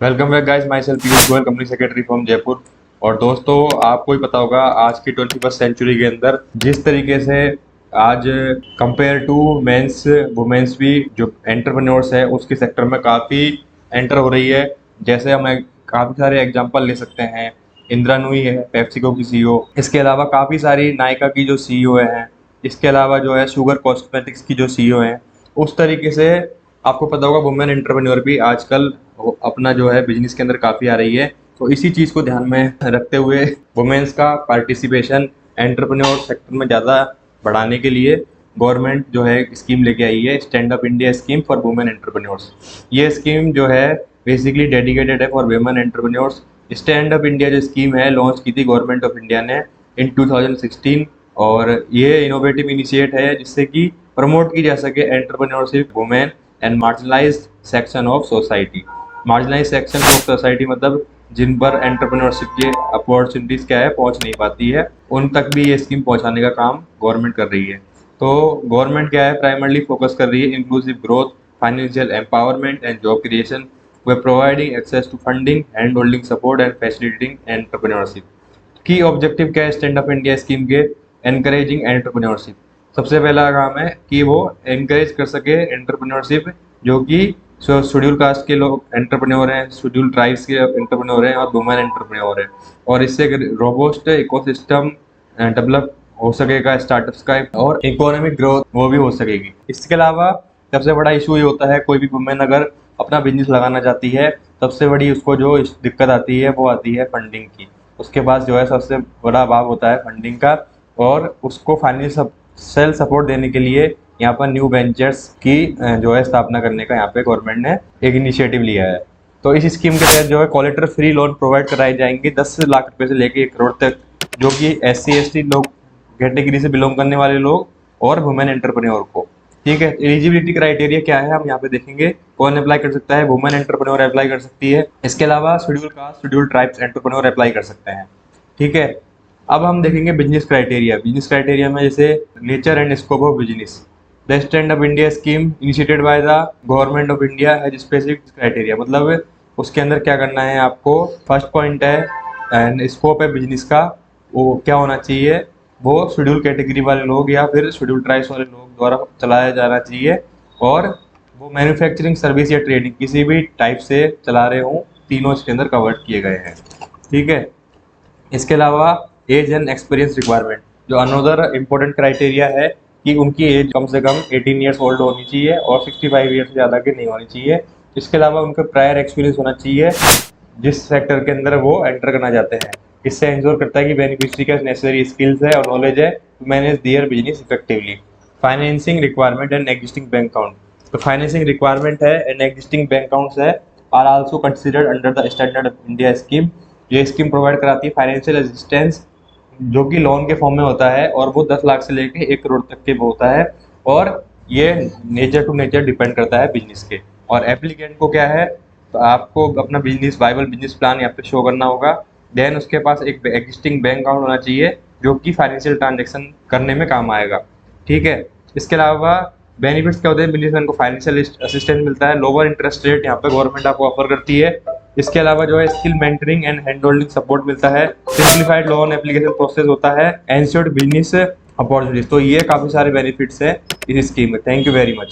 Welcome back guys, my self Piyush Goyal, company secretary from Jaipur. और दोस्तों, आपको ही पता होगा आज की 21st सेंचुरी के अंदर जिस तरीके से आज कंपेयर टू मेंस वुमेन्स भी जो एंटरप्रेन्योर्स है उसके सेक्टर में काफ़ी एंटर हो रही है। जैसे हम काफ़ी सारे एग्जांपल ले सकते हैं। इंदिरा नूई है पेप्सिको की सीईओ। इसके अलावा काफ़ी सारी नायका की जो सीईओ हैं। इसके अलावा जो है शुगर कॉस्मेटिक्स की जो सीईओ हैं। उस तरीके से आपको पता होगा वुमेन एंटरप्रेन्योर भी आजकल अपना जो है बिजनेस के अंदर काफ़ी आ रही है। तो इसी चीज़ को ध्यान में रखते हुए वुमेन्स का पार्टिसिपेशन एंटरप्रेन्योर सेक्टर में ज़्यादा बढ़ाने के लिए गवर्नमेंट जो है स्कीम लेके आई है, stand up India scheme for women entrepreneurs. ये स्कीम जो है बेसिकली डेडिकेटेड है for women entrepreneurs. Stand up India जो स्कीम है लॉन्च की थी गवर्नमेंट ऑफ इंडिया ने इन 2016। और ये इनोवेटिव इनिशिएट है जिससे कि प्रमोट की जा सके entrepreneurship women and marginalized section of society. Marginalize section of society मतलब जिन पर एंटरप्रेन्योरशिप की अपॉर्चुनिटीज क्या है पहुंच नहीं पाती है, उन तक भी ये स्कीम पहुंचाने का काम गवर्नमेंट कर रही है। तो गवर्नमेंट क्या है प्राइमरली फोकस कर रही है inclusive growth, financial empowerment and job creation. We providing access to funding, hand holding support and facilitating entrepreneurship. की ऑब्जेक्टिव क्या है स्टैंड अप इंडिया स्कीम के? Encouraging entrepreneurship. सबसे पहला काम है कि वो एनकरेज कर सके एंटरप्रेन्योरशिप जो कि शेड्यूल कास्ट के लोग एंटरप्रेन्योर हैं, शेड्यूल ट्राइब्स के एंटरप्रेन्योर हैं और वुमेन एंटरप्रेन्योर हैं। और इससे रोबोस्ट इकोसिस्टम डेवलप हो सकेगा स्टार्टअप्स का, और इकोनॉमिक ग्रोथ वो भी हो सकेगी। इसके अलावा सबसे बड़ा इशू ये होता है कोई भी वुमेन अगर अपना बिजनेस लगाना चाहती है, सबसे बड़ी उसको जो दिक्कत आती है वो आती है फंडिंग की। उसके पास जो है सबसे बड़ा अभाव होता है फंडिंग का, और उसको फाइनेंशियल सपोर्ट देने के लिए यहाँ पर न्यू वेंचर्स की जो है स्थापना करने का यहाँ पे गवर्नमेंट ने एक इनिशिएटिव लिया है। तो इस स्कीम के तहत जो है कोलेटरल फ्री लोन प्रोवाइड कराए जाएंगे 10 लाख रुपए से लेके 1 करोड़ तक, जो कि SC/ST लोग कैटेगरी से बिलोंग करने वाले लोग और वुमेन एंटरप्रेन्योर को। ठीक है, एलिजिबिलिटी क्राइटेरिया क्या है हम यहाँ पे देखेंगे। कौन अप्लाई कर सकता है? वुमेन एंटरप्रेन्योर अप्लाई कर सकती है। इसके अलावा schedule caste, schedule tribes entrepreneur apply कर सकते हैं। ठीक है, अब हम देखेंगे बिजनेस क्राइटेरिया। बिजनेस क्राइटेरिया में जैसे nature and scope of business. The stand up India scheme initiated by the government of India has specific criteria. मतलब उसके अंदर क्या करना है आपको। फर्स्ट पॉइंट है एंड स्कोप है बिजनेस का, वो क्या होना चाहिए, वो शेड्यूल कैटेगरी वाले लोग या फिर शेड्यूल ट्राइब्स वाले लोग द्वारा चलाया जाना चाहिए, और वो मैन्युफैक्चरिंग, सर्विस या ट्रेडिंग किसी भी टाइप से चला रहे हों, तीनों इसके अंदर कवर किए गए हैं। ठीक है, इसके अलावा एज एंड एक्सपीरियंस रिक्वायरमेंट जो अनदर इम्पोर्टेंट क्राइटेरिया है कि उनकी एज कम से कम 18 ईयर्स ओल्ड होनी चाहिए और 65 ईयर्स से ज़्यादा की नहीं होनी चाहिए। इसके अलावा उनका प्रायर एक्सपीरियंस होना चाहिए जिस सेक्टर के अंदर वो एंटर करना चाहते हैं। इससे इंश्योर करता है कि बेनिफिशियरी का नेसेसरी स्किल्स है और नॉलेज है to manage their business effectively. Financing requirement and existing bank account. तो फाइनेंसिंग रिक्वायरमेंट है एंड एग्जिस्टिंग बैंक अकाउंट्स है are also considered under the standard of India scheme. ये स्कीम प्रोवाइड कराती है financial assistance जो कि loan के form में होता है, और वो 10 लाख से लेके 1 करोड़ तक के होता है, और ये नेचर टू नेचर डिपेंड करता है बिजनेस के। और एप्लीकेंट को क्या है, तो आपको अपना बिजनेस वाइबल बिजनेस प्लान यहाँ पे शो करना होगा। देन उसके पास एक एग्जिस्टिंग बैंक अकाउंट होना चाहिए जो कि फाइनेंशियल ट्रांजेक्शन करने में काम आएगा। ठीक है, इसके अलावा बेनिफिट्स क्या होते हैं, बिजनेसमैन को फाइनेंशियल असिस्टेंस मिलता है, लोअर इंटरेस्ट रेट यहाँ पे गवर्नमेंट आपको ऑफर करती है। इसके अलावा जो है skill mentoring and hand holding support मिलता है, सिंप्लीफाइड लोन एप्लीकेशन प्रोसेस होता है, एंश्योर्ड बिजनेस अपॉर्चुनिटीज। तो ये काफी सारे बेनिफिट्स है इस स्कीम में। Thank you very much.